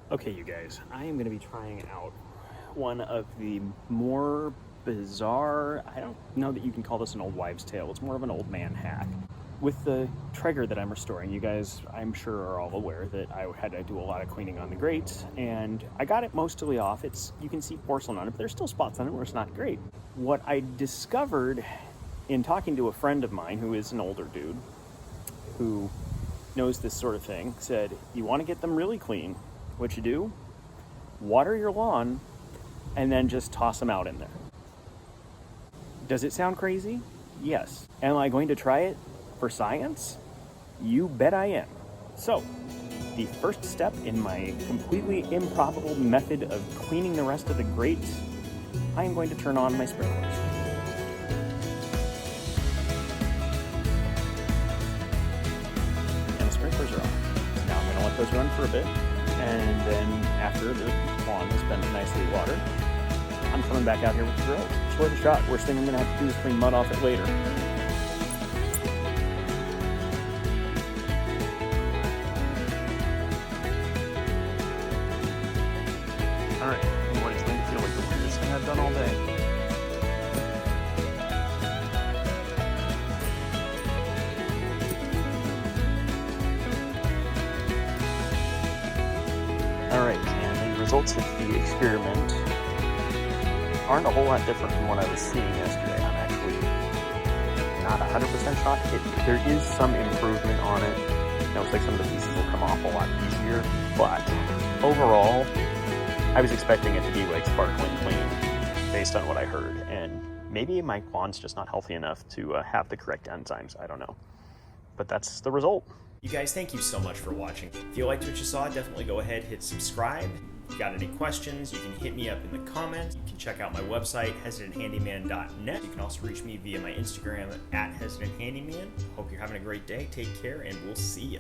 Okay, you guys, I am going to be trying out one of the more bizarre, I don't know that you can call this an old wives' tale, it's more of an old man hack. With the Traeger that I'm restoring, you guys, I'm sure are all aware that I had to do a lot of cleaning on the grates, and I got it mostly off. You can see porcelain on it, but there's still spots on it where it's not great. What I discovered in talking to a friend of mine who is an older dude, who knows this sort of thing, said, you want to get them really clean, what you do, water your lawn, and then just toss them out in there. Does it sound crazy? Yes. Am I going to try it for science? You bet I am. So, the first step in my completely improbable method of cleaning the rest of the grates, I am going to turn on my sprinklers. And the sprinklers are on. Now I'm going to let those run for a bit, and then after the lawn has been nicely watered, I'm coming back out here with the drill. It's worth a shot. Worst thing I'm going to have to do is clean mud off it later. Alright, what it's going to feel like the weirdest thing I've done all day. Alright, and the results of the experiment aren't a whole lot different from what I was seeing yesterday. I'm actually not 100% shocked. There is some improvement on it. It looks like some of the pieces will come off a lot easier, but overall, I was expecting it to be like sparkling clean based on what I heard, and maybe my lawn's just not healthy enough to have the correct enzymes. I don't know, but that's the result. You guys, thank you so much for watching. If you liked what you saw, definitely go ahead, hit subscribe. If you got any questions, you can hit me up in the comments. You can check out my website, hesitanthandyman.net. You can also reach me via my Instagram @hesitanthandyman. Hope you're having a great day. Take care, and we'll see ya.